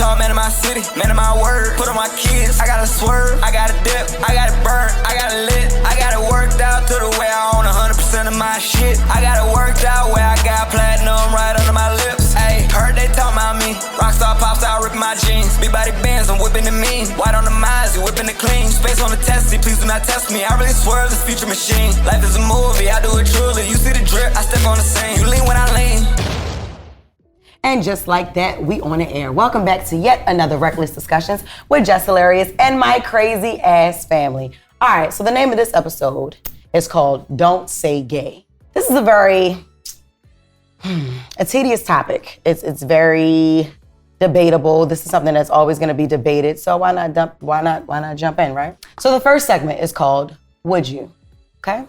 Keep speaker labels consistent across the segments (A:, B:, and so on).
A: thought, man of my city, man of my word. Put on my kids, I gotta swerve, I gotta dip, I gotta burn, I gotta lit, I got it worked out to the way I own 100% of my shit. I got it worked out where I got platinum right under my lips. Ayy, heard they talk about me. Rockstar, pop star, ripping my jeans. Big body bands, I'm whipping the mean. White on the Mozzie, whipping the clean. Space on the testy, please do not test me. I really swerve this future machine. Life is a movie, I do it truly. You see the drip, I step on the scene. You lean when I lean.
B: And just like that, we on the air. Welcome back to yet another Reckless Discussions with Jess Hilarious and my crazy ass family. All right, so the name of this episode is called Don't Say Gay. This is a very, a tedious topic. It's very debatable. This is something that's always gonna be debated. So why not jump in, right? So the first segment is called Would You? Okay?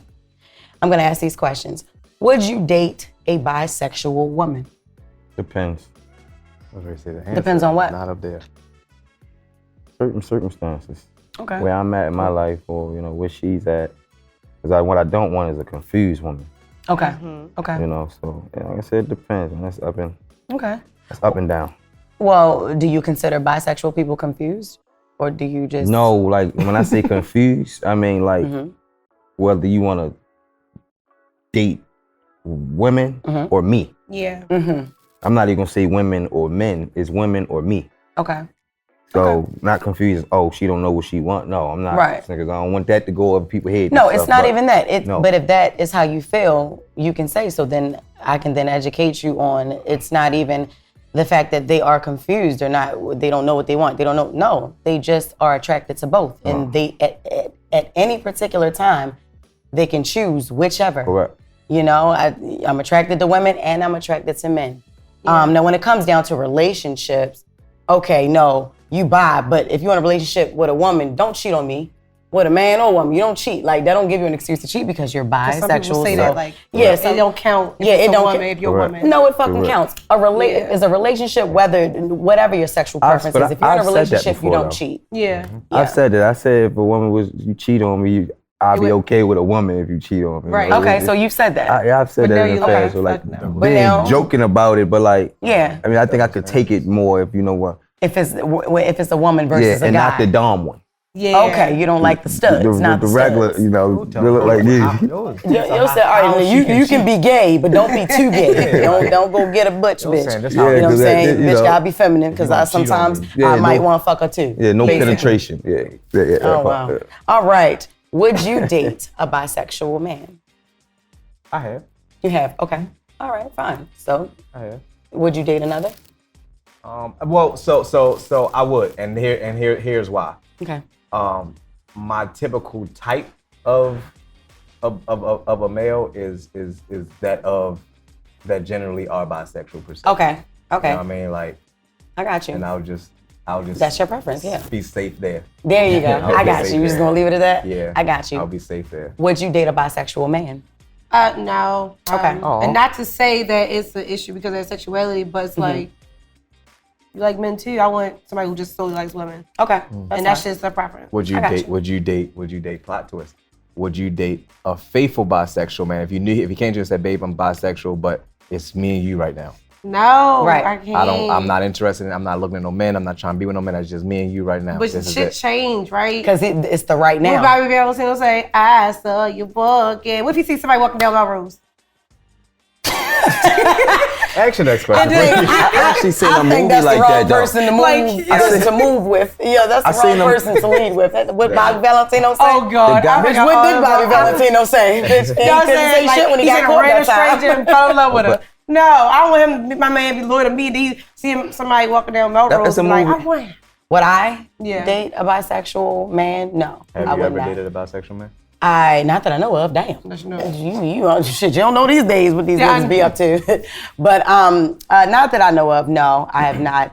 B: I'm gonna ask these questions. Would you date a bisexual woman?
C: Depends.
B: Depends on what?
C: Not up there. Certain circumstances.
B: Okay.
C: Where I'm at in my life, or where she's at. Because what I don't want is a confused woman.
B: Okay.
D: Mm-hmm.
B: Okay.
C: So like I said, it depends, and that's up and down.
B: Well, do you consider bisexual people confused, or do you just?
C: No, like when I say confused, I mean like whether you want to date women or me.
D: Yeah.
C: I'm not even gonna say women or men. It's women or me.
B: Okay.
C: So not confused. Oh, she don't know what she want. No, I'm not.
B: Right.
C: Because I don't want that to go over people's heads.
B: No, it's not even that.
C: No.
B: But if that is how you feel, you can say so. Then I can then educate you on. It's not even the fact that they are confused or not. They don't know what they want. They don't know. No, they just are attracted to both, and they at any particular time, they can choose whichever.
C: Correct.
B: I'm attracted to women and I'm attracted to men.
D: Yeah.
B: Now, when it comes down to relationships, okay, no, you bi, but if you're in a relationship with a woman, don't cheat on me. With a man or woman, you don't cheat. Like, that don't give you an excuse to cheat because you're bisexual.
D: Some people say that, like,
B: yeah,
D: it don't count if
B: it
D: it's
B: don't
D: a woman, if you're a woman.
B: No, it fucking counts. Is a relationship, whatever your sexual preference is. If you're in a relationship, you don't cheat.
D: Yeah.
C: I've said that. I said if a woman you cheat on me, I'll be okay with a woman if you cheat on me.
D: Right.
B: Okay, so you've said that.
C: I've said that in the past. So like being joking about it, but like,
B: yeah.
C: I mean, I think I could take it more if you know what.
B: If it's a woman versus a guy.
C: and not the dom one.
D: Yeah.
B: Okay, you don't like the studs, not the
C: regular,
B: studs.
C: they look like these.
B: You'll say, all right, you can be gay, but don't be too gay. Don't go get a butch bitch. You know what I'm saying? Bitch gotta be feminine, because sometimes I might want to fuck her too.
C: Yeah, no penetration. Yeah.
B: Oh, wow. All right. Would you date a bisexual man?
E: I have.
B: You have? Okay. All right, fine. So,
E: I have.
B: would you date another?
E: Well, so I would, and here's why.
B: Okay.
E: My typical type of a male is that generally are bisexual per se.
B: Okay.
E: You know what I mean? Like,
B: I got you.
E: and I'll just
B: That's your preference, yeah.
E: be safe there.
B: There you go. I got you. You just gonna leave it at that?
E: Yeah.
B: I got you.
E: I'll be safe there.
B: Would you date a bisexual man?
D: No.
B: Okay.
D: And not to say that it's an issue because of their sexuality, but it's like, you like men too. I want somebody who just solely likes women.
B: Okay.
D: And that's just their preference.
E: Would you date plot twist? Would you date a faithful bisexual man if you can't just say, babe, I'm bisexual, but it's me and you right now?
D: No,
B: Right.
D: I can't.
E: I'm not interested in, I'm not looking at no men, I'm not trying to be with no men, it's just me and you right now.
D: But
E: This is
D: shit
E: it.
D: change, right?
B: Because it's the right
D: What
B: now.
D: Bobby Valentino say, I saw you booking. What if you see somebody walking down Melrose?
E: Action next question.
C: I actually seen a movie
B: that's
C: like
B: the wrong
C: that though.
B: person to move, to move with. Yeah, that's the wrong person to lead with. What Bobby Valentino say?
D: Oh God!
B: Bitch, what did Bobby Valentino say? Bitch, he couldn't say shit when he got caught that time.
D: stranger and fell in love with her. No, I want him to be my man, be loyal to me. See somebody walking down Melrose,
C: That's a
D: like, I
C: movie.
D: want.
B: Would I
D: Yeah.
B: date a bisexual man? No, I
E: Have you
B: would
E: ever
B: not.
E: dated a bisexual man?
B: Not that I know of. Damn.
D: That's no.
B: You don't know these days what these niggas be up to. But not that I know of. No, I have not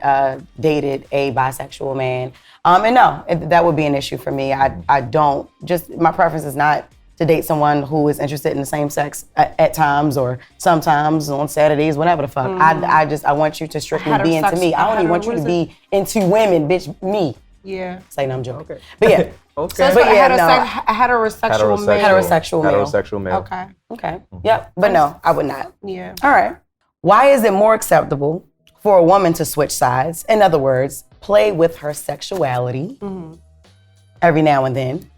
B: dated a bisexual man. And no, that would be an issue for me. I don't. Just my preference is not to date someone who is interested in the same sex at times or sometimes on Saturdays, whatever the fuck. I want you to strictly be into me. I don't even want you to be into women, bitch. Me.
D: Yeah.
B: Say no, I'm joking. Okay. But yeah.
E: Okay.
D: So it's
B: But
D: like
B: yeah,
D: a heterosexual male.
B: Heterosexual male.
E: Heterosexual male.
D: Okay.
B: Okay. Yep. But no, I would not.
D: Yeah.
B: All right. Why is it more acceptable for a woman to switch sides? In other words, play with her sexuality every now and then,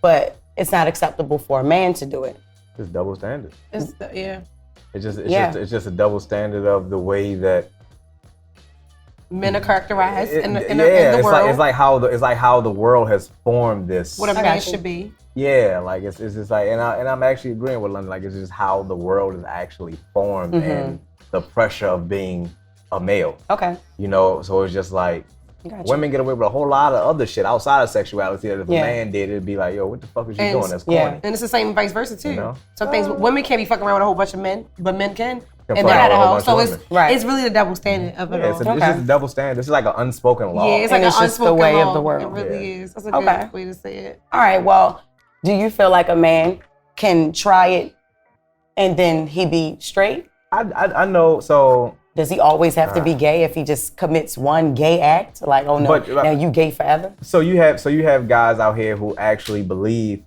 B: but it's not acceptable for a man to do it.
E: It's double standard.
D: It's
E: It's just a double standard of the way that
D: men are characterized in the
E: it's
D: world.
E: it's like how the world has formed this.
D: What a
B: I
D: man
B: got you.
D: should be.
E: Yeah, like it's just like, and I'm actually agreeing with London. Like it's just how the world is actually formed and the pressure of being a male.
B: Okay.
E: You know, so it's just like
B: Gotcha.
E: women get away with a whole lot of other shit outside of sexuality that if
B: Yeah.
E: a man did, it'd be like, yo, what the fuck is you
D: And-
E: doing? That's corny.
B: Yeah.
D: And it's the same vice versa too.
E: You know?
D: Some things women can't be fucking around with a whole bunch of men, but men can.
E: Can
D: And
E: fuck
D: they're
E: around
D: at a
E: with a
D: house.
E: bunch
D: So
E: of
D: it's
E: women.
B: Right.
D: it's really the double standard of it
E: Yeah,
D: all.
E: it's just a double standard. This is like an unspoken law.
D: Yeah, it's
B: And
D: like
B: it's
D: an
B: just the
D: unspoken
B: way
D: law.
B: of the world.
D: It really is. That's a
B: Okay.
D: good way to say it.
B: All right, well, do you feel like a man can try it and then he be straight?
E: I know. So
B: Does he always have to be gay if he just commits one gay act? Like, oh no,
E: But-
B: now you gay forever?
E: So you have guys out here who actually believe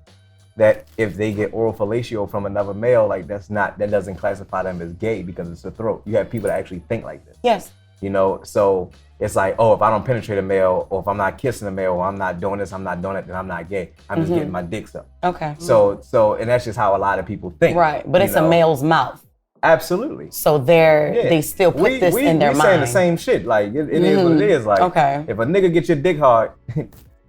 E: that if they get oral fellatio from another male, like that doesn't classify them as gay because it's a throat. You have people that actually think like this.
B: Yes.
E: You know, so it's like, oh, if I don't penetrate a male, or if I'm not kissing a male, or I'm not doing this, I'm not doing it, then I'm not gay. I'm just getting my dick sucked.
B: Okay.
E: So and that's just how a lot of people think.
B: Right, but
E: you
B: it's
E: know?
B: a male's mouth.
E: Absolutely.
B: So
E: Yeah.
B: they still put this in their
E: we
B: mind.
E: saying the same shit. Like it is what it is. Like
B: Okay.
E: if a nigga gets your dick hard,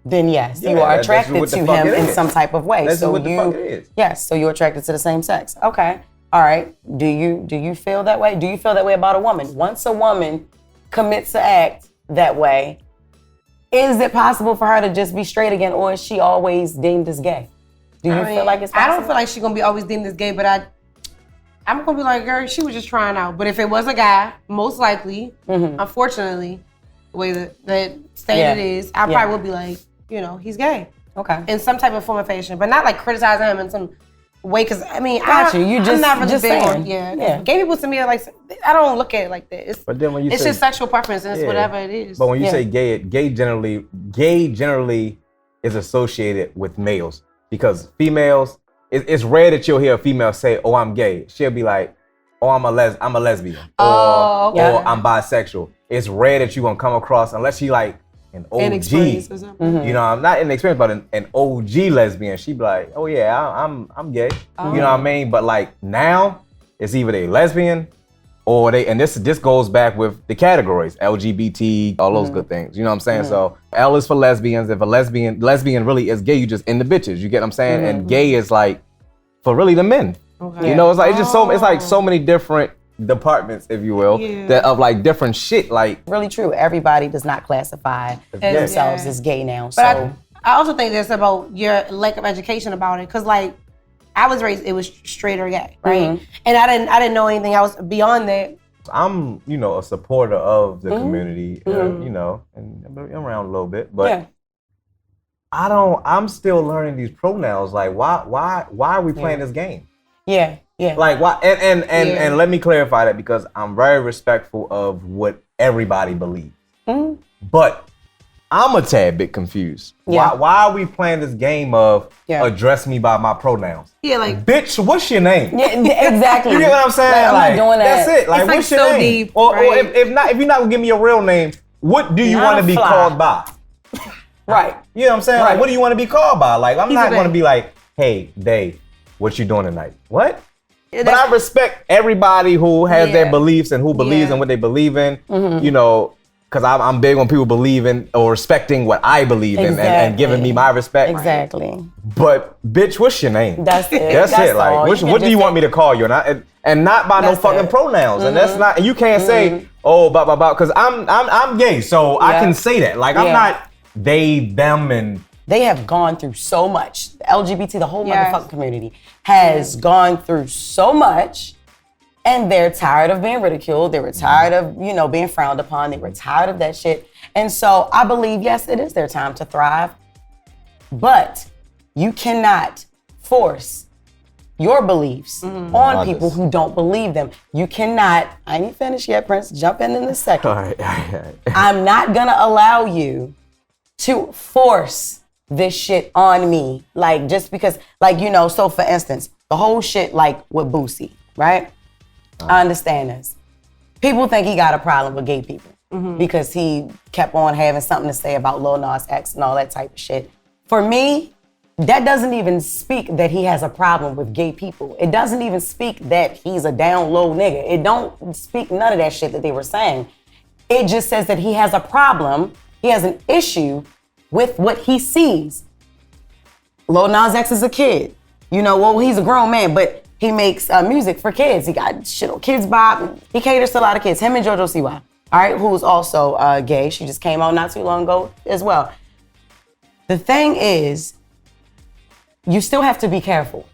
B: Then yes,
E: Yeah,
B: you are
E: that's
B: attracted
E: what the
B: to
E: fuck
B: him
E: it
B: in
E: is.
B: some type of way.
E: that's
B: so
E: what the
B: you,
E: fuck it is.
B: yes, so you're attracted to the same sex. Okay, all right. Do you feel that way? Do you feel that way about a woman? Once a woman commits an act that way, is it possible for her to just be straight again, or is she always deemed as gay? Do you feel like it's possible?
D: I don't feel like she's gonna be always deemed as gay, but I'm gonna be like, girl, she was just trying out. But if it was a guy, most likely, unfortunately, the way that standard
B: Yeah.
D: is, I
B: Yeah.
D: probably would be like, he's gay
B: Okay.
D: in some type of form or fashion, but not like criticizing him in some way. Because I mean,
B: Got you. You
D: I'm
B: just-
D: not really
B: just
D: big
B: saying.
D: on
B: Yeah.
D: Gay people to me are like, I don't look at it like that.
E: But then when you
D: It's
E: say
D: just sexual preference and it's
E: Yeah.
D: whatever it is.
E: But when you
B: Yeah.
E: say gay generally is associated with males because females, it's rare that you'll hear a female say, "Oh, I'm gay." She'll be like, "Oh, I'm a lesbian,"
D: Oh, okay.
E: or "I'm bisexual." It's rare that you're gonna come across unless she like an OG.
D: Inexperience or something.
E: You know, I'm not inexperienced, but an OG lesbian. She'd be like, "Oh yeah, I'm gay." You know what I mean? But like now, it's either they lesbian or they, and this goes back with the categories, LGBT, all those good things. You know what I'm saying? So L is for lesbians. If a lesbian really is gay, you just in the bitches. You get what I'm saying? And gay is like for really the men.
D: Okay.
E: You know, it's like it's just it's like so many different departments, if you will,
D: Yeah.
E: that of like different shit. Like
B: Really true. Everybody does not classify themselves
D: Yeah.
B: as gay now.
D: But
B: So
D: I also think that's about your lack of education about it, because like I was raised, it was straight or gay, right? And I didn't know anything else beyond that.
E: I'm, a supporter of the community, you know, and I'm around a little bit, but
B: yeah.
E: I'm still learning these pronouns. Like, why are we playing this game?
B: Yeah. Yeah.
E: Like, why? And
D: Yeah.
E: let me clarify that because I'm very respectful of what everybody believes. But I'm a tad bit confused.
B: Yeah.
E: Why are we playing this game of
B: Yeah.
E: address me by my pronouns?
D: Yeah, like
E: Bitch, what's your name?
B: Yeah, exactly.
E: You get what I'm saying?
B: Like, I'm not doing that.
E: That's it. Like,
D: It's, like,
E: what's your
D: so
E: name?
D: deep,
E: or
D: right?
E: if you're not gonna give me your real name, what do you
B: Not
E: want
B: a
E: to be
B: fly.
E: called by?
B: Right.
E: You know what I'm saying?
B: Right.
E: Like, what do you want to be called by? Like, I'm
D: He's
E: not
D: a
E: going to
D: babe.
E: be like, hey, Dave, what you doing tonight? What?
D: Yeah,
E: But I respect everybody who has their
D: Yeah.
E: beliefs and who believes
D: Yeah.
E: in what they believe in. You know, because I'm big on people believing or respecting what I believe in and giving me my respect.
B: Exactly.
E: But bitch, what's your name?
B: That's it.
E: That's it.
B: all.
E: Like,
B: You can
E: what do
B: just
E: you
B: say-
E: want me to call you? And not by no
B: That's
E: fucking
B: it.
E: pronouns. And that's not. And you can't say, oh, blah blah blah, because I'm gay, so I
B: Yeah.
E: can say that. Like I'm
B: Yeah.
E: not they, them, and
B: They have gone through so much. The LGBT, the whole
D: Yes.
B: motherfucking community, has gone through so much, and they're tired of being ridiculed. They were tired of, being frowned upon. They were tired of that shit. And so I believe, yes, it is their time to thrive, but you cannot force your beliefs on
E: Others.
B: people who don't believe them. You cannot, I ain't finished yet, Prince, jump in a second.
E: all right.
B: I'm not gonna allow you to force this shit on me. Like, just because, so for instance, the whole shit, like with Boosie, right? I understand this. People think he got a problem with gay people. because he kept on having something to say about Lil Nas X and all that type of shit. For me, that doesn't even speak that he has a problem with gay people. It doesn't even speak that he's a down low nigga. It don't speak none of that shit that they were saying. It just says that he has a problem, he has an issue with what he sees. Lil Nas X is a kid. You know, well, he's a grown man, but he makes music for kids. He got shit on Kids Bop. He caters to a lot of kids. Him and JoJo Siwa, all right, who's also gay. She just came out not too long ago as well. The thing is, you still have to be careful,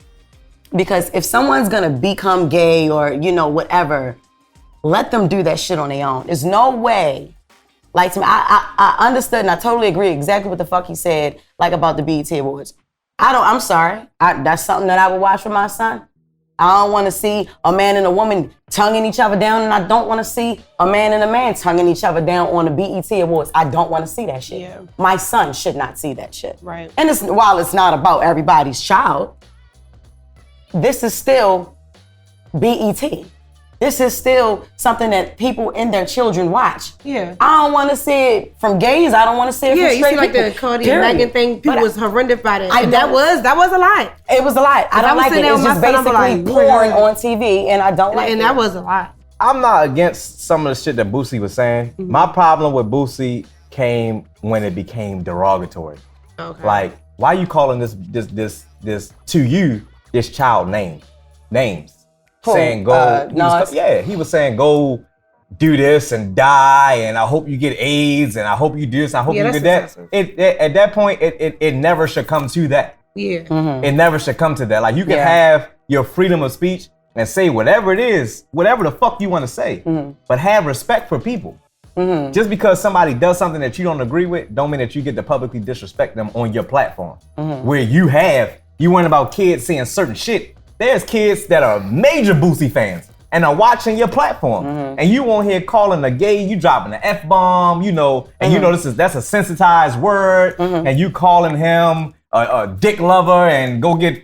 B: because if someone's gonna become gay or, you know, whatever, let them do that shit on their own. There's no way. Like, to me, I understood and I totally agree exactly what the fuck he said, like about the BET Awards. I'm sorry. That's something that I would watch with my son. I don't want to see a man and a woman tonguing each other down, and I don't want to see a man and a man tonguing each other down on the BET Awards. I don't want to see that shit.
D: Yeah.
B: My son should not see that shit.
D: Right.
B: And while it's not about everybody's child, this is still BET. This is still something that people and their children watch.
D: Yeah.
B: I don't want to see it from gays. I don't want to see it from straight
D: you see like
B: people.
D: the Cody
B: Period.
D: and Megan thing, people
B: But
D: was horrendous by that.
B: I
D: And that was a lie.
B: It was a lot. I
D: I
B: don't
D: was
B: like it.
D: sitting there
B: It's
D: with
B: just
D: my son,
B: basically
D: I'm like,
B: porn
D: yeah.
B: on TV, and I don't like it.
D: And that was a lie.
E: I'm not against some of the shit that Boosie was saying. My problem with Boosie came when it became derogatory.
D: Okay.
E: Like, why you calling this to you this child names?
B: Who?
E: Saying go,
B: Nas?
E: he was saying go do this and die, and I hope you get AIDS, and I hope you do this, I hope
D: Yeah,
E: you
D: that's
E: get that.
D: excessive.
E: It at that point, it never should come to that.
D: Yeah.
E: It never should come to that. Like, you can
B: Yeah.
E: have your freedom of speech and say whatever it is, whatever the fuck you want to say, but have respect for people. Just because somebody does something that you don't agree with, don't mean that you get to publicly disrespect them on your platform. Where you worrying about kids seeing certain shit. There's kids that are major Boosie fans and are watching your platform, and you on here calling a gay, you dropping an F-bomb, you know, and you know that's a sensitized word, and you calling him a dick lover and go get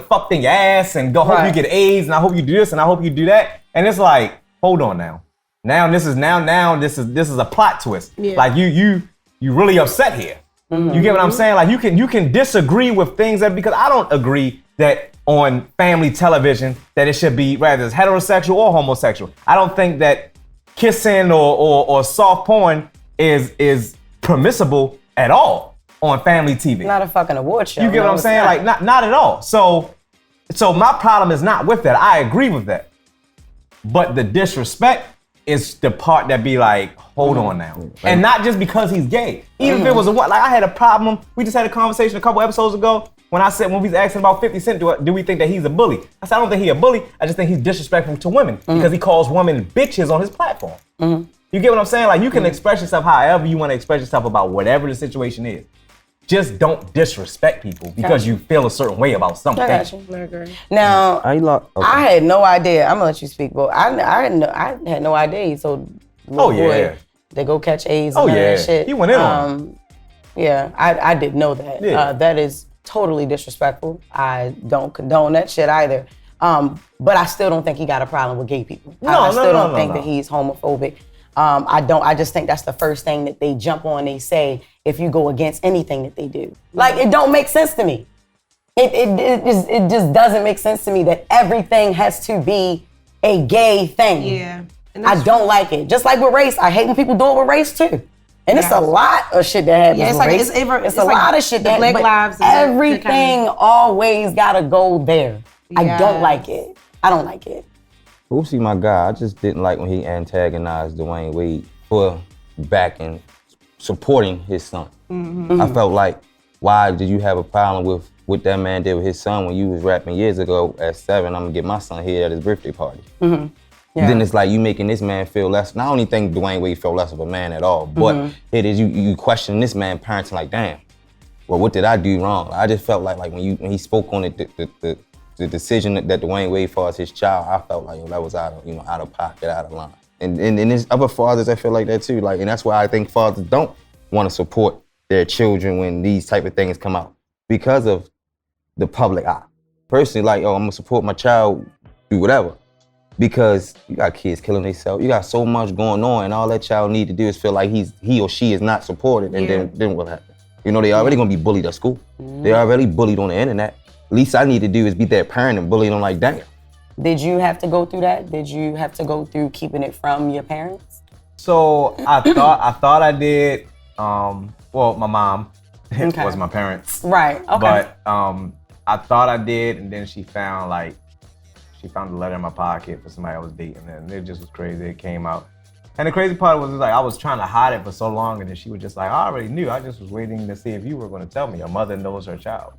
E: fuck thing your ass and go hope you get AIDS and I hope you do this and I hope you do that, and it's like, hold on now. Now this is a plot twist.
D: Yeah.
E: Like you really upset here. You get what I'm saying? Like you can disagree with things that, because I don't agree that on family television that it should be rather it's heterosexual or homosexual. I don't think that kissing or soft porn is permissible at all on family TV.
B: Not a fucking award show.
E: You get what I'm saying? Like not at all. So my problem is not with that. I agree with that. But the disrespect is the part that be like, hold on now. And not just because he's gay. Even if it was like I had a problem. We just had a conversation a couple episodes ago when we was asking about 50 Cent, do we think that he's a bully? I said, I don't think he's a bully. I just think he's disrespectful to women because he calls women bitches on his platform. You get what I'm saying? Like, you can express yourself however you want to express yourself about whatever the situation is. Just don't disrespect people because you feel a certain way about something.
B: I got you.
D: I agree.
B: Now,
C: Okay.
B: I had no idea. I'm gonna let you speak, but I had no idea he told little boy to go catch AIDS and all that shit.
E: He went in on it.
B: Yeah, I didn't know that.
E: Yeah.
B: That is totally disrespectful. I don't condone that shit either. But I still don't think he got a problem with gay people. I still don't think that he's homophobic. I just think that's the first thing that they jump on, they say, if you go against anything that they do. Like, it don't make sense to me. It just doesn't make sense to me that everything has to be a gay thing.
D: Yeah. And
B: I don't like it. Just like with race, I hate when people do it with race too. And it's a lot of shit that happens
D: Yeah, it's
B: with
D: like-
B: race.
D: it's
B: a
D: like
B: lot of shit
D: the
B: that
D: Black
B: but
D: Lives and that
B: everything
D: kind
B: always gotta go there. I
D: Yeah.
B: don't like it. I don't like it.
C: Boosie, my guy, I just didn't like when he antagonized Dwayne Wade for backing, supporting his son. I felt like, why did you have a problem with what that man did with his son when you was rapping years ago at 7, I'm gonna get my son here at his birthday party.
B: Yeah.
C: Then it's like you making this man feel less. And I don't even think Dwayne Wade felt less of a man at all, but it is you questioning this man parenting like, damn, well, what did I do wrong? I just felt like when he spoke on it, the decision that Dwayne Wade for as his child, I felt like that was out of pocket, out of line. And there's other fathers that feel like that too. Like, and that's why I think fathers don't want to support their children when these type of things come out because of the public eye. Personally, like, I'm gonna support my child, do whatever. because you got kids killing themselves. You got so much going on, and all that child need to do is feel like he or she is not supported, and then what happens? You know, they already gonna be bullied at school. They already bullied on the internet. Least I need to do is be that parent and bully them like, damn.
B: Did you have to go through that? Did you have to go through keeping it from your parents?
E: So I thought I did. Well, my mom was my parents.
B: Right. Okay.
E: But I thought I did, and then she found a letter in my pocket for somebody I was dating, and it just was crazy. It came out. And the crazy part was like I was trying to hide it for so long, and then she was just like, I already knew. I just was waiting to see if you were going to tell me. Your mother knows her child.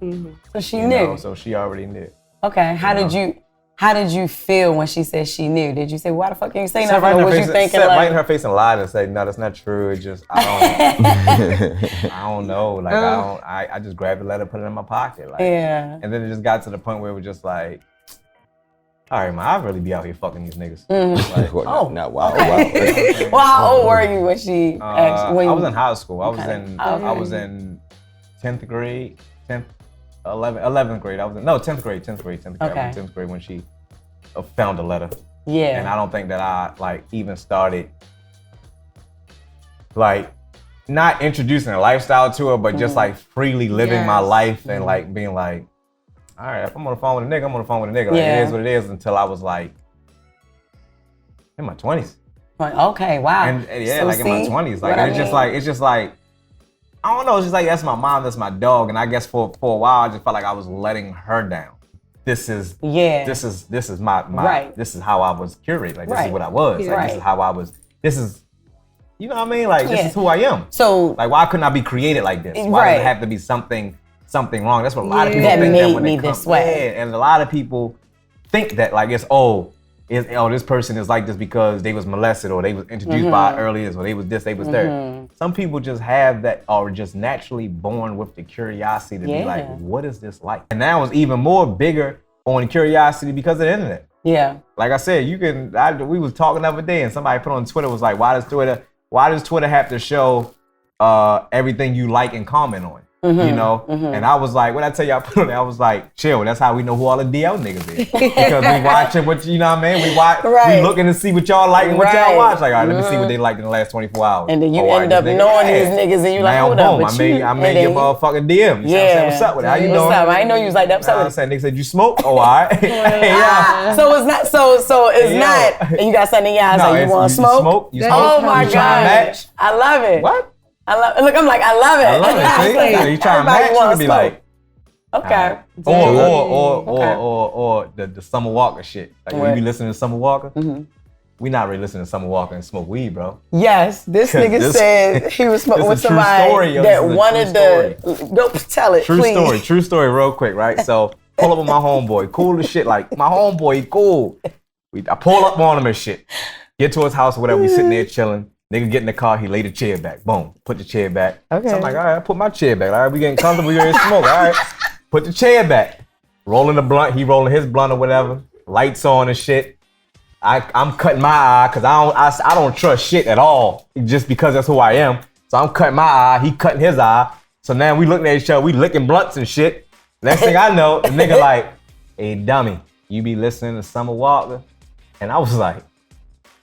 B: So she
E: You
B: knew.
E: know, so she already knew.
B: Okay. How did you feel when she said she knew? Did you say, why the fuck you say
E: Sat
B: nothing? Or was you thinking
E: sat
B: like,
E: right in her face and lied and said, no, that's not true. It just, I don't know. Like, I just grabbed the letter, put it in my pocket. Like,
B: yeah.
E: And then it just got to the point where it was just like, all right, man, I'd really be out here fucking these niggas. Like,
C: Wow.
B: Well, how old were you when she
E: I was in high school. I was
B: Okay.
E: in 10th grade, 11th grade. 10th grade. I was in 10th grade when she found the letter.
B: Yeah.
E: And I don't think that I like even started like not introducing a lifestyle to her, but just like freely living my life and like being like, all right, if I'm on the phone with a nigga, I'm on the phone with a nigga. Like, it is what it is, until I was like in my 20s.
B: Okay, wow.
E: And
B: So
E: like in my 20s. Like it's just like I don't know, it's just like that's my mom, that's my dog. And I guess for a while I just felt like I was letting her down. This is my this is how I was curated. Like this is what I was. Like this is how I was. This is, you know what I mean? Like this is who I am.
B: So
E: like why couldn't I be created like this? Why does it have to be something wrong? That's what a lot of people
B: that
E: think
B: made
E: that when
B: me
E: they come,
B: this way.
E: Yeah, and a lot of people think that like it's this person is like this because they was molested or they was introduced by earliest or they was this, they was that. Some people just have that, or just naturally born with the curiosity to be like, what is this like? And now it's even more bigger on curiosity because of the internet.
B: Yeah.
E: Like I said, we was talking the other day and somebody put on Twitter was like, why does Twitter have to show everything you like and comment on? You know? And I was like, what I tell you, I put on there, I was like, chill, that's how we know who all the DL niggas is. Because we watching what, you know what I mean? We looking to see what y'all like and what y'all watch. Like, all right, let me see what they liked in the last 24 hours.
B: And then you end up knowing these niggas and you like, hold up, but
E: I made your motherfucking DM. You know what's up with it? How you doing?
B: What's up? I didn't know you was like that. What's up with it?
E: Nigga said, you smoke? Oh, all right.
B: So it's not, so it's not, and you got something in your eyes like you want to smoke?
E: You smoke?
B: Oh my God. I love it.
E: What?
B: Look, I'm like, I love it.
E: I love it. See? You trying to match, you can be like,
B: okay.
E: Or the Summer Walker shit. Like when you be listening to Summer Walker, we not really listening to Summer Walker and smoke weed, bro.
B: Yes, this nigga said he was smoking with somebody that wanted to. Go tell it, please.
E: True story, real quick, right? So pull up with my homeboy, cool as shit. Like my homeboy, he cool. I pull up on him and shit. Get to his house or whatever. We sitting there chilling. Nigga get in the car, he lay the chair back. Boom, put the chair back.
B: Okay.
E: So I'm like, all right, I put my chair back. All right, we getting comfortable, we getting smoke. All right, put the chair back. Rolling the blunt, he rolling his blunt or whatever. Lights on and shit. I'm cutting my eye because I don't trust shit at all. Just because that's who I am. So I'm cutting my eye, he cutting his eye. So now we looking at each other, we licking blunts and shit. Next thing I know, the nigga like, hey dummy, you be listening to Summer Walker? And I was like,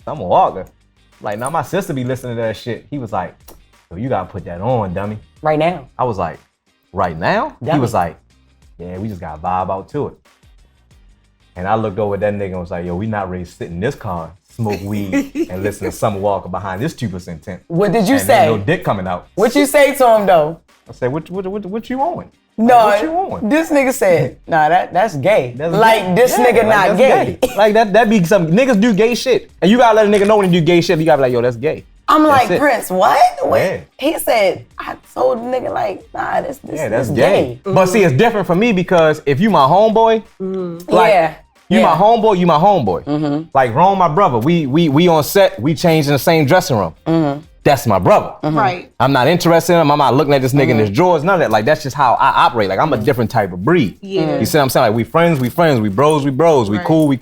E: Summer Walker? Like, now my sister be listening to that shit. He was like, yo, you gotta put that on, dummy.
B: Right now.
E: I was like, right now?
B: Dummy.
E: He was like, yeah, we just gotta vibe out to it. And I looked over at that nigga and was like, yo, we not ready to sit in this car, smoke weed, and listen to Summer Walker behind this 2% tent.
B: What did you
E: and
B: say?
E: No dick coming out.
B: What you say to him though?
E: I said, what you on?
B: No,
E: like, what you on?
B: This nigga said, nah, that's gay.
E: That's
B: like
E: gay.
B: this nigga
E: like,
B: not gay.
E: Like that be some niggas do gay shit. And you gotta let a nigga know when you do gay shit, you gotta be like, yo, that's gay.
B: I'm
E: That's
B: like,
E: it.
B: Prince, what?
E: Yeah.
B: He said, I told the nigga like, nah, this
E: That's
B: gay.
E: But see, it's different for me because if you my homeboy, like, you my homeboy, you my homeboy. Like Rome, my brother, we on set, we changed in the same dressing room. That's my brother.
D: Right.
E: I'm not interested in him. I'm not looking at this nigga in his drawers, none of that. Like, that's just how I operate. Like, I'm a different type of breed.
D: Yeah.
E: You see what I'm saying? Like, we friends, we bros, we
D: Right.
E: cool, we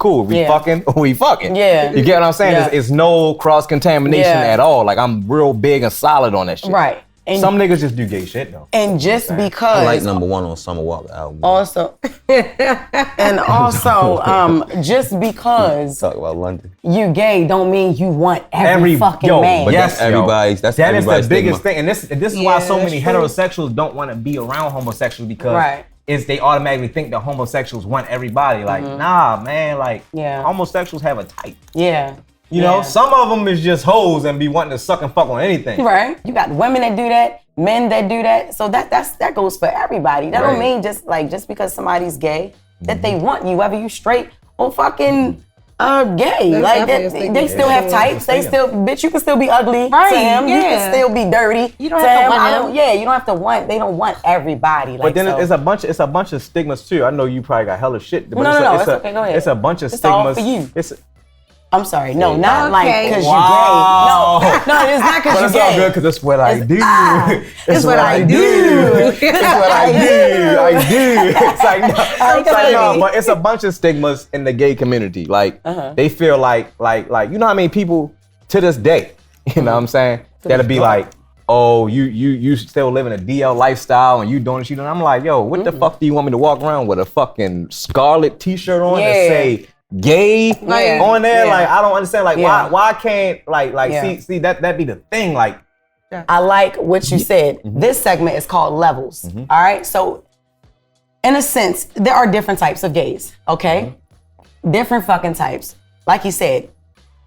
E: fucking, we fucking.
B: Yeah.
E: You get what I'm saying?
B: Yeah.
E: It's no cross-contamination
B: Yeah.
E: at all. Like, I'm real big and solid on that shit.
B: Right. And,
E: Some niggas just do gay shit though.
B: and just
C: I
B: because
C: like number one on Summer Walker album.
B: also just because
C: Talk about London.
B: you gay don't mean you want every fucking man.
C: But
E: Yes,
C: that's everybody's. That's
E: that is
C: everybody's
E: the biggest
C: stigma.
E: thing, and this is why
D: Yeah,
E: so many
D: that's true.
E: heterosexuals don't want to be around homosexuals because
B: Right.
E: they automatically think that homosexuals want everybody. Like, nah, man, like
B: Yeah.
E: homosexuals have a type.
B: Yeah.
E: You know,
B: Yeah.
E: some of them is just hoes and be wanting to suck and fuck on anything.
B: Right. You got women that do that, men that do that. So that goes for everybody. That don't
E: Right.
B: mean just because somebody's gay that they want you, whether you straight or fucking gay.
D: That's
B: like
D: definitely a
B: that,
D: stigma.
B: they still have
E: Yeah.
B: types. They still, bitch, you can still be ugly
D: Right,
B: to him. You
D: yeah.
B: can still be dirty.
D: You don't
B: to
D: have to
B: him.
D: want
B: I
D: him.
B: don't- Yeah, you don't have to want. They don't want everybody. Like,
E: But then
B: so.
E: it's a bunch of stigmas too. I know you probably got hella shit. But
B: No,
E: it's
B: it's okay, go ahead.
E: It's a bunch of
B: It's all
E: stigmas.
B: for you.
E: It's
B: I'm sorry. No, not like
D: Okay.
B: because
E: Wow.
B: you're gay. No, it's not because
E: but
B: you're
E: it's
B: gay.
E: all good because it's what I do.
B: It's what I do.
E: It's what I do. I do. It's like no, but it's a bunch of stigmas in the gay community. Like they feel like you know how many people to this day, you know what I'm saying? That'll be like, oh, you still living a DL lifestyle and you doing shit. And I'm like, yo, what the fuck do you want me to walk around with a fucking scarlet t-shirt on that
B: Yeah.
E: say gay
B: Yeah.
E: on there?
B: Yeah.
E: Like I don't understand. Like
B: Yeah.
E: why can't like
B: Yeah.
E: see that be the thing? Like
B: I like what you said. This segment is called levels. All right. So, in a sense, there are different types of gays. Okay. Different fucking types. Like you said,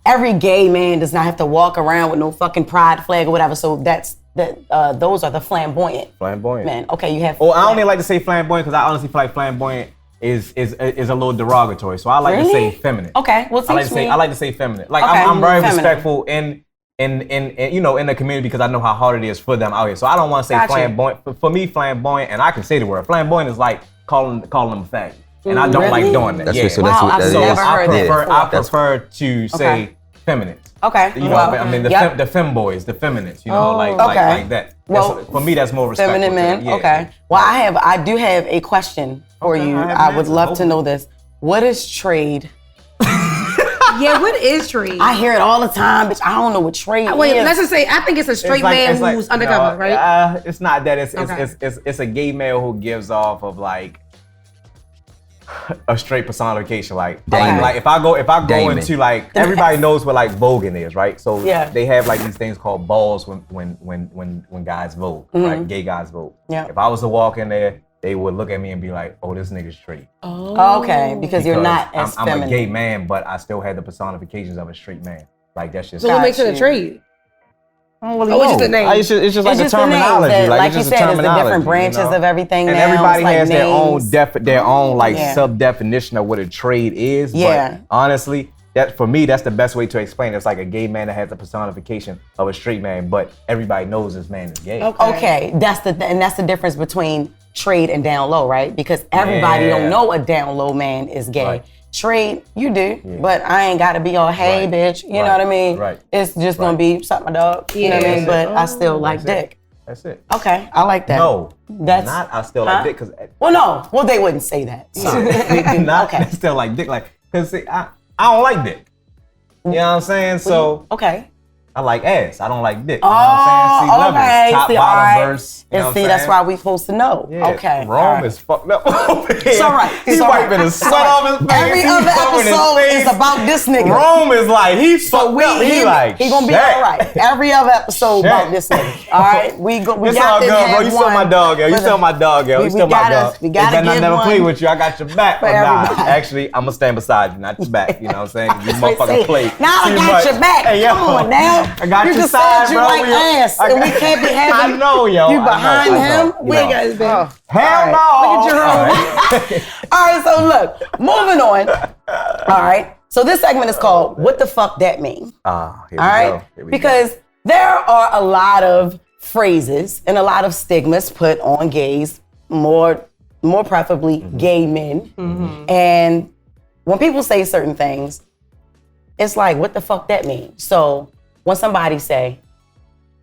B: every gay man does not have to walk around with no fucking pride flag or whatever. So those are the flamboyant men. Okay, you have.
E: Oh, I don't even like to say flamboyant because I honestly feel like flamboyant is a little derogatory. So I like to say
B: Really?
E: feminine.
B: Okay, well,
E: I like to
B: teach
E: say
B: me.
E: I like to say feminine. Like
B: Okay,
E: I'm very
B: feminine.
E: respectful in you know in the community because I know how hard it is for them out here. So I don't want to say
B: Gotcha.
E: flamboyant. For me, flamboyant, and I can say the word flamboyant is like calling them a faggot, and I don't
B: Really?
E: like doing that.
C: That's
E: yeah.
C: what- so that's
B: Wow,
C: what
B: I've
C: that is.
B: never heard that before.
E: I prefer to say
B: Okay.
E: feminine.
B: Okay.
E: You know,
B: well,
E: I mean the
B: yep.
E: the femboys, the feminists, you know,
B: Oh,
E: like
B: okay.
E: that.
B: Well,
E: That's- for me, that's more respectful.
B: Feminine
E: to
B: men.
E: them. Yeah.
B: Okay. Well, I do have a question for
E: Okay,
B: you.
E: I have an
B: I would
E: answer.
B: love to
E: Hopefully.
B: know this. What is trade?
D: Yeah, what is trade?
B: I hear it all the time, bitch. I don't know what trade
D: Wait,
B: is.
D: let's just say I think it's a straight man who's undercover, right?
E: It's not that.
D: Okay.
E: It's a gay male who gives off of like a straight personification. Like if I go
C: Damon.
E: into like everybody knows what like voguing is, right? So
B: Yeah.
E: they have like these things called balls when guys vote, right? Gay guys vote.
B: Yeah.
E: If I was to walk in there, they would look at me and be like, "Oh, this nigga's straight."
B: Okay, because you're not as
E: I'm
B: feminine.
E: a gay man, but I still have the personifications of a straight man. Like that's just.
D: So what makes it a
B: you.
D: trade?
E: I don't really
D: Oh, it's just
E: know.
D: a name.
E: It's just like
B: It's
E: the
B: just the names
E: terminology.
B: that, like
E: it's
B: you
E: just
B: said, it's the
E: terminology,
B: different branches
E: you know?
B: of everything
E: And
B: now.
E: everybody
B: It's like
E: has
B: names.
E: their own like
B: Yeah.
E: sub definition of what a trade is.
B: Yeah.
E: But honestly, that for me, that's the best way to explain it. It's like a gay man that has the personification of a straight man, but everybody knows this man is gay.
B: Okay, that's the difference between trade and down low, right? Because everybody
E: Yeah.
B: don't know a down low man is gay.
E: Right.
B: Trade, you do, but I ain't gotta be all, hey,
E: Right.
B: bitch. You know
E: Right.
B: what I mean?
E: Right.
B: It's just gonna
E: Right.
B: be suck my dog. You know what I
D: Yeah.
B: mean? But I still like
E: That's it.
B: dick.
E: That's it.
B: Okay, I like that.
E: No,
B: That's
E: not. I still
B: Huh?
E: like dick because
B: Well, no. Well, they wouldn't say that. Sorry.
E: not
B: Okay.
E: still like dick. Like because I don't like dick. You know what I'm saying? So
B: Okay.
E: I like ass. I don't like dick.
B: Oh,
E: you know what I'm saying? See,
B: okay.
E: levels, top,
B: See,
E: bottom,
B: all right.
E: verse. You know
B: And
E: what
B: see,
E: I'm
B: that's
E: saying?
B: why we supposed to know.
E: Yeah,
B: Okay.
E: Rome
B: all right.
E: is fucked up.
B: It's all right.
E: He's
B: It's all right.
E: wiping the sweat off his face.
B: Every
E: He's
B: other
E: covering his
B: episode
E: face.
B: is about this nigga.
E: Rome is like, he's
B: So
E: fucked up.
B: he gonna be
E: shit.
B: all right. Every other episode
E: Shit.
B: about this nigga. All right, we
E: It's
B: got
E: all
B: to
E: good,
B: have
E: bro. You still
B: one
E: my dog, yo. You
B: for
E: still
B: the-
E: my dog, yo.
B: we
E: You still my
B: gotta-
E: dog.
B: we gotta
E: If I
B: give
E: never
B: one
E: play with you, I got your back.
B: for
E: But nah,
B: everybody.
E: actually, I'm gonna stand beside you, not your back. You know what I'm saying? You
B: That's what I
E: motherfucking
B: say.
E: play.
B: Now I
E: too
B: got
E: much.
B: your back.
E: Hey, yo.
B: Come on now.
E: I got
B: you
E: your
B: just
E: side,
B: said you
E: bro.
B: like ass, and we can't be having
E: I know, yo.
B: you
E: I know,
B: behind
E: I know.
B: him.
E: You
B: We
E: know.
B: ain't got his back.
E: Hell no.
B: Look at your room. All right, so look, moving on. All right, so this segment is called "What the fuck that mean?"
E: Here
B: All
E: we
B: right,
E: go. Here we
B: because there are a lot of phrases and a lot of stigmas put on gays, more preferably gay men, and when people say certain things, it's like, what the fuck that mean? So when somebody say,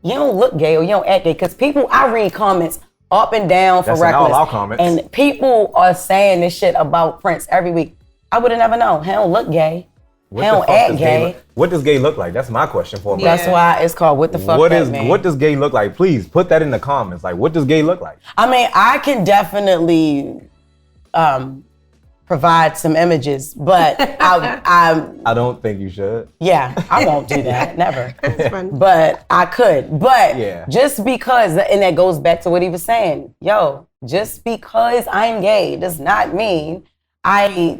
B: you don't look gay or you don't act gay, because I read comments up and down for
E: That's in all
B: Reckless.
E: our comments.
B: And people are saying this shit about Prince every week. I would have never known. He don't look gay.
E: What
B: He
E: the
B: don't
E: fuck
B: act
E: does
B: gay.
E: What does gay look like? That's my question for him.
D: Yeah.
B: That's why it's called What the Fuck
E: What
B: That
E: is
B: Man.
E: what does gay look like? Please put that in the comments. Like, what does gay look like?
B: I mean, I can definitely provide some images, but
E: I don't think you should.
B: yeah, I won't do that, never.
D: That's funny.
B: But I could. But
E: Yeah.
B: just because, and that goes back to what he was saying, yo, just because I'm gay does not mean I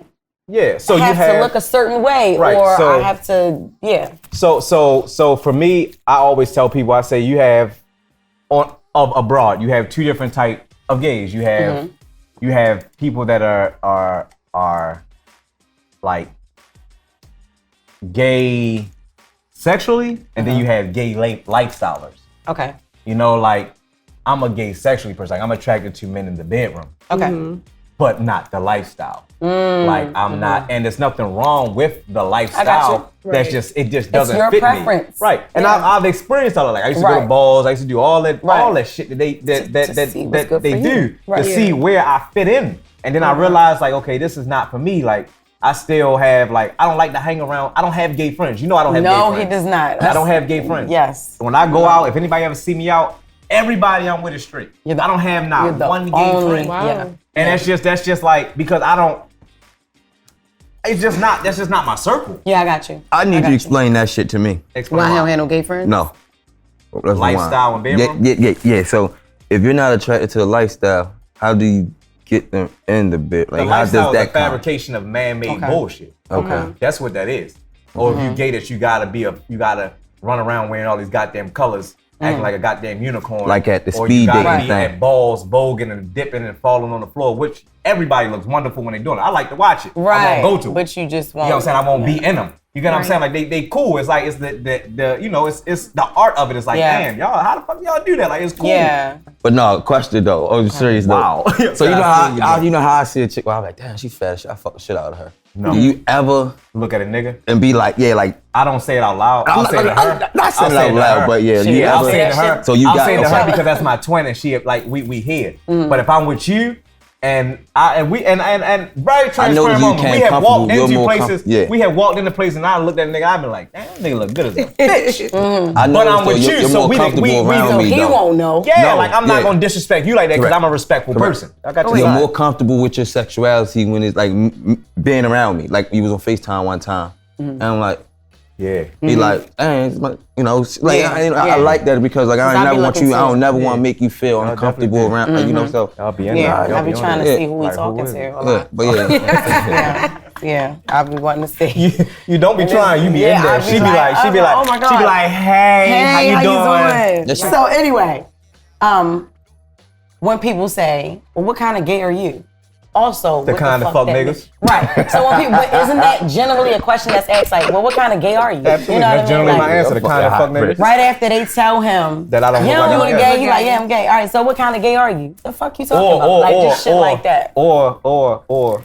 E: Yeah. So
B: have
E: you have
B: to look a certain way,
E: Right,
B: or
E: so-
B: I have to, yeah.
E: So for me, I always tell people, I say you have abroad, you have two different type of gays. You have you have people that are like gay sexually, and then you have gay lifestylers.
B: Okay.
E: You know, like I'm a gay sexually person. Like, I'm attracted to men in the bedroom,
B: Okay.
E: but not the lifestyle. Like I'm not, and there's nothing wrong with the lifestyle. That's
D: Right.
E: just, it just doesn't
B: your
E: fit
B: preference.
E: me. Right. And
B: Yeah.
E: I've experienced all of that. I used to go to
B: Right.
E: balls. I used to do all that
B: Right.
E: shit that they
B: To see what's good
E: they
B: for you.
E: do
B: Right.
E: to
B: Yeah.
E: see where I fit in. And then I realized, like, okay, this is not for me. Like, I still have, like, I don't like to hang around. I don't have gay friends. You know I don't have gay
B: No,
E: friends.
B: he does not.
E: I don't have gay friends.
B: Yes.
E: When I go out, if anybody ever see me out, everybody I'm with is straight.
B: You're the-
E: I don't have
B: You're
E: not
B: the
E: one gay
B: only,
E: friend.
D: Wow.
B: yeah.
E: And that's just like, because I don't, that's just not my circle.
B: Yeah, I got you.
C: I need you
B: got
C: to explain that shit to me.
E: Explain
B: Why he
E: why.
B: don't have no gay friends?
C: No. Let's
E: Lifestyle
C: rewind.
E: and bedroom?
C: Yeah. So if you're not attracted to the lifestyle, how do you get them in the bed? Like,
E: The
C: how
E: lifestyle
C: does
E: is
C: that
E: a
C: come?
E: fabrication of man-made
B: Okay.
E: bullshit.
C: Okay.
E: That's what that is. Or if you gay, that you gotta run around wearing all these goddamn colors, acting like a goddamn unicorn.
C: Like at the
E: or
C: speed
E: you gotta
C: dating
E: be
C: thing.
E: at balls, voguing and dipping and falling on the floor, which everybody looks wonderful when they doing it. I like to watch it.
B: Right.
E: I won't go to it.
B: But you just won't.
E: You know what I'm saying? I won't be in them. You get what I'm saying? Like they cool. It's like it's the you know, it's the art of it. It's like,
B: Yeah.
E: damn, y'all, how the fuck y'all do that? Like, it's cool.
B: Yeah.
C: But no, question though. Oh, serious though.
E: Wow.
C: So you know
E: I see you,
C: how
E: though.
C: you know how I see a chick? Well, I'm like, damn, she's fat as shit. I fuck the shit out of her.
E: No.
C: Do you ever
E: Look at a nigga.
C: and be like, yeah, like
E: I don't say it out loud. I'll say it to her.
C: I'm not saying
E: I'll
C: it
E: say
C: out
E: to
C: loud,
E: her.
C: but yeah,
B: Shit,
C: you
B: I'll
E: I'll
C: ever.
E: say it to her.
C: So you
E: I'll
C: got
E: say it to
C: okay.
E: her because that's my twin and she like we here. But if I'm with you and very
C: I know
E: transparent
C: you
E: moment.
C: can't
E: We have
C: comfortable,
E: walked
C: you're
E: into
C: more
E: places.
C: yeah.
E: We have walked into places and I looked at a nigga. I've been like, damn, that nigga look good as a bitch.
C: I know,
E: But I'm
C: so
E: with
C: you're
E: you, so
C: more
E: we-
C: comfortable
E: we-
C: around
B: So
C: me
B: he
C: though.
B: won't know.
E: Yeah,
C: No,
E: like I'm not
C: yeah.
E: gonna disrespect you like that because
C: Correct.
E: I'm a respectful person. I got
B: Oh,
E: your
C: You're
B: yeah.
E: side.
C: more comfortable with your sexuality when it's like being around me. Like you was on FaceTime one time, and I'm like,
E: Yeah.
C: he like, dang, it's my, you know, like
B: Yeah,
C: I
B: yeah.
C: like that because like I
B: I be
C: never want
B: looking
C: you, I
B: too.
C: don't never want to make you feel
E: Y'all
C: uncomfortable
E: definitely
C: around, like, you know. So
E: Y'all be in
B: Yeah,
E: there.
B: I be trying to
C: Yeah.
B: see who we
E: Like, who
B: talking
E: is
B: to.
E: it?
B: a
C: yeah,
B: lot.
C: but yeah,
B: Yeah, I be wanting to see.
E: You don't be trying, you be
B: Yeah,
E: in there.
B: I be
E: She be
B: like,
E: like, she be
B: oh,
E: like,
B: oh my
E: she be
B: God.
E: like, hey, how you doing?
C: That's
B: So anyway, when people say, "Well, what kind of gay are you?" Also,
E: The
B: what
E: kind of
B: fuck
E: fuck
B: that
E: niggas?
B: means. Right. So when people, but isn't that generally a question that's asked? Like, well, what kind of gay are you?
E: Absolutely.
B: You know what
E: That's
B: I mean?
E: generally my
B: Like,
E: answer. The kind of fuck niggas.
B: right after they tell him
E: That I don't
B: you
E: look like
B: don't
E: I'm
B: look
E: gay.
B: gay, he like, yeah, I'm gay. All right, so what kind of gay are you? The fuck you talking about? Like just shit like that.
E: Or,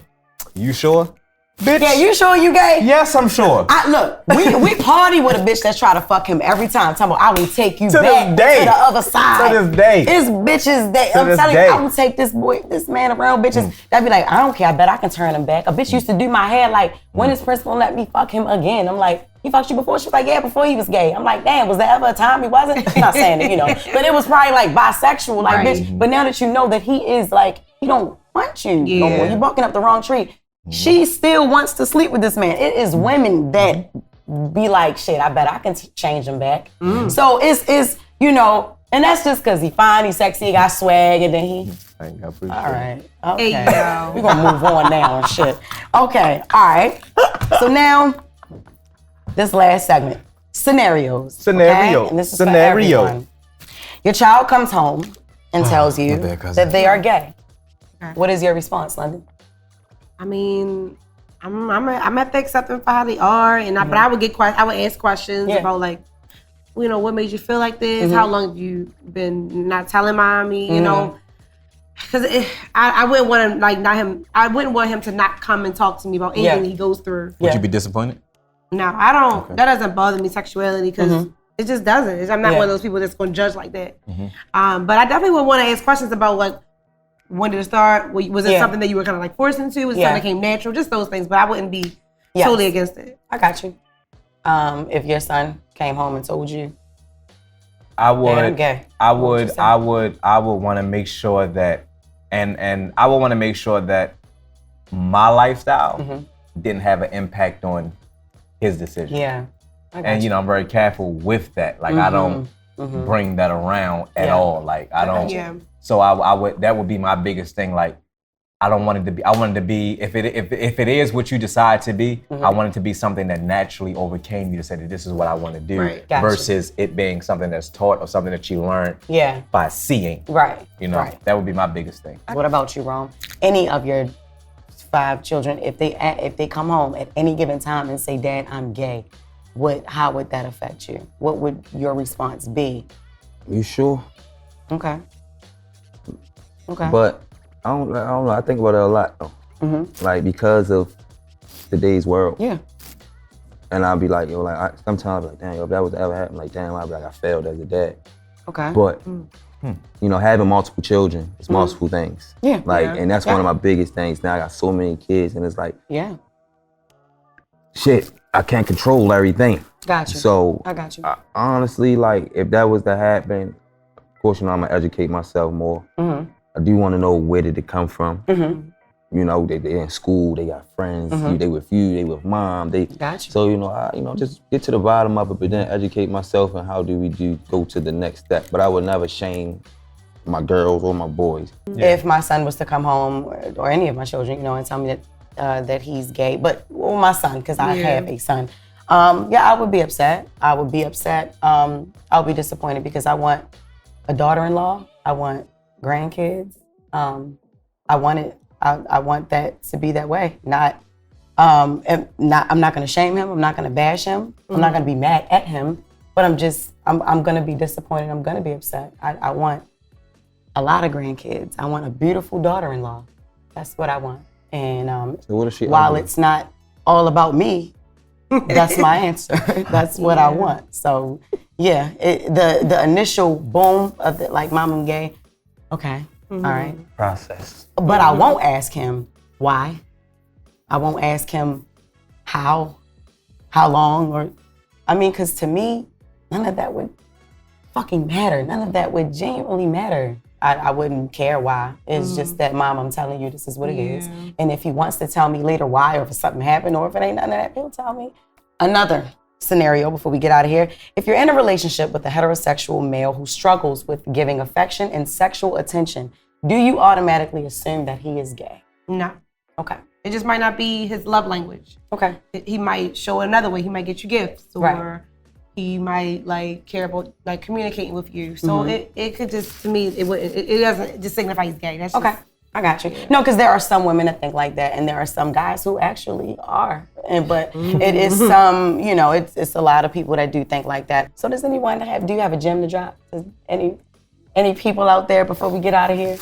E: you sure? Bitch.
B: Yeah, you sure you gay?
E: Yes, I'm sure.
B: Look, we party with a bitch that's try to fuck him every time. Talking about, I will take you
E: To
B: back
E: this day.
B: to the other side.
E: To this day.
B: It's bitches that
E: To
B: I'm
E: this
B: telling
E: day.
B: you, I will take this man around bitches. That be like, I don't care. I bet I can turn him back. A bitch used to do my hair like, when is Prince gonna let me fuck him again? I'm like, he fucked you before? She was like, yeah, before he was gay. I'm like, damn, was there ever a time he wasn't? I'm not saying it, you know, but it was probably like bisexual, like
D: Right.
B: bitch. But now that you know that he is like, he don't want you no
D: Yeah.
B: more. You barking up the wrong tree. She still wants to sleep with this man. It is women that be like, shit, I bet I can change him back. So it's you know, and that's just because he fine, he's sexy, he got swag, and then he,
E: I appreciate
B: all right, okay.
D: Hey, yo.
B: We're gonna move on now and shit. Okay, all right. So now, this last segment, scenarios.
E: Scenario.
B: Okay? And this is
E: Scenario.
B: for everyone. Your child comes home and tells you
C: bad, cousin.
B: that they are gay. What is your response, London?
D: I mean, I'm at the accepting for how they are, and but I would I would ask questions
B: Yeah.
D: about like, you know, what made you feel like this? How long have you been not telling mommy? You know, because I wouldn't want him like not him. I wouldn't want him to not come and talk to me about anything
B: Yeah.
D: he goes through.
B: Yeah.
C: you be disappointed?
D: No, I don't. That doesn't bother me sexuality because it just doesn't. I'm not
B: Yeah.
D: one of those people that's going to judge like that. But I definitely would want to ask questions about like, when did it start? Was it
B: Yeah.
D: something that you were kind of like forced into? Was it
B: Yeah.
D: something that came natural? Just those things. But I wouldn't be
B: Yes.
D: Totally against it.
B: I got you. If your son came home and told you,
E: I
B: "Dad, I'm
E: would,
B: gay,"
E: I
B: what would you
E: would,
B: say?
E: I would want to make sure that, and I would want to make sure that my lifestyle didn't have an impact on his decision.
B: Yeah. I got
E: And
B: you.
E: I'm very careful with that. Like I don't bring that around at all. Like I don't.
D: Yeah.
E: So I would. That would be my biggest thing. Like I don't want it to be. I want it to be. If it is what you decide to be, I want it to be something that naturally overcame you to say that this is what I want to do,
D: Right.
B: Gotcha.
E: versus it being something that's taught or something that you learned
B: Yeah.
E: by seeing.
B: Right.
E: You know,
B: Right.
E: that would be my biggest thing.
B: What about you, Ron? Any of your 5 children, if they come home at any given time and say, "Dad, I'm gay," how would that affect you? What would your response be?
C: You sure?
B: Okay. Okay.
C: But I don't know. I think about it a lot though. Like because of today's world.
B: yeah.
C: And I'll be like, yo, like sometimes I'll be like, damn, yo, if that was to ever happen, like damn, I'll be like, I failed as a dad.
B: Okay.
C: But you know, having multiple children, it's multiple things.
B: Yeah.
C: Like,
D: Yeah.
C: and that's one of my biggest things. Now I got so many kids, and it's like,
B: yeah.
C: shit, I can't control everything.
B: Got you.
C: So
B: I got you.
C: honestly, like, if that was to happen, of course, you know, I'm gonna educate myself more. I do want to know where did it come from. You know, they in school, they got friends. They with you, they with mom. They
B: Got you.
C: So you know, just get to the bottom of it, but then educate myself and how do we go to the next step. But I would never shame my girls or my boys.
B: If my son was to come home, or any of my children, you know, and tell me that he's gay, but my son, because I have a son, I would be upset. I would be upset. I'll be disappointed because I want a daughter-in-law. I want grandkids. I want that to be that way. I'm not gonna shame him. I'm not gonna bash him. I'm not gonna be mad at him. But I'm gonna be disappointed. I'm gonna be upset. I want a lot of grandkids. I want a beautiful daughter-in-law. That's what I want. And
C: So what if she
B: while
C: ugly?
B: it's not all about me, that's my answer. That's what I want. So yeah, the initial boom of the, like, Mom, I'm gay. Okay, all right.
C: Process.
B: But I won't ask him why. I won't ask him how long, because to me, none of that would fucking matter. None of that would genuinely matter. I wouldn't care why. It's just that, Mom, I'm telling you, this is what it is. And if he wants to tell me later why, or if something happened, or if it ain't none of that, he'll tell me. Another scenario before we get out of here. If you're in a relationship with a heterosexual male who struggles with giving affection and sexual attention, do you automatically assume that he is gay?
D: No.
B: Okay.
D: It just might not be his love language.
B: Okay.
D: He might show another way. He might get you gifts, or
B: Right.
D: he might like care about like communicating with you. So it could just, to me, it doesn't just signify he's gay. That's just,
B: Okay. I got you. No, because there are some women that think like that, and there are some guys who actually are. But it is some, it's a lot of people that do think like that. So does anyone do you have a gem to drop? Does any people out there before we get out of here?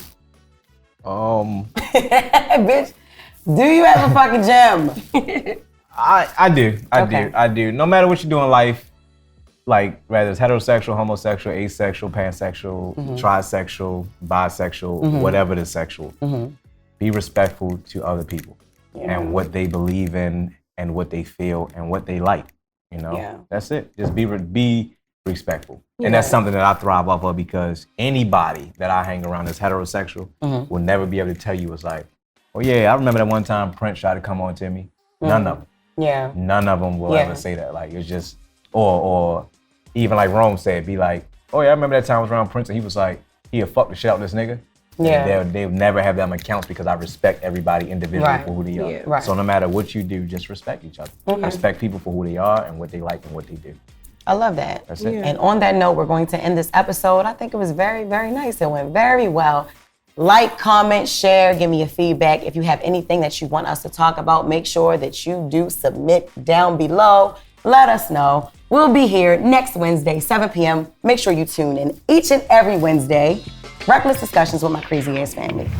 B: Bitch, do you have a fucking gem?
E: I do.
B: Okay.
E: I do. No matter what you do in life, like whether it's heterosexual, homosexual, asexual, pansexual, trisexual, bisexual, whatever the sexual, be respectful to other people and what they believe in and what they feel and what they like.
B: Yeah.
E: That's it. Just be respectful. And that's something that I thrive off of, because anybody that I hang around that's heterosexual will never be able to tell you it's like, oh yeah, I remember that one time Prince tried to come on to me. None of them.
B: Yeah.
E: None of them will ever say that. Like, it's just, or even like Rome said, be like, oh yeah, I remember that time I was around Prince and he was like, he'll fuck the shit out of this nigga.
B: Yeah.
E: And they'll never have them accounts, because I respect everybody individually
B: Right.
E: for who they are.
D: Yeah.
B: Right.
E: So no matter what you do, just respect each other. Respect people for who they are and what they like and what they do.
B: I love that.
E: That's it.
B: And on that note, we're going to end this episode. I think it was very, very nice. It went very well. Like, comment, share, give me your feedback. If you have anything that you want us to talk about, make sure that you do submit down below. Let us know. We'll be here next Wednesday, 7 p.m. Make sure you tune in each and every Wednesday. Reckless Discussions with my crazy ass family.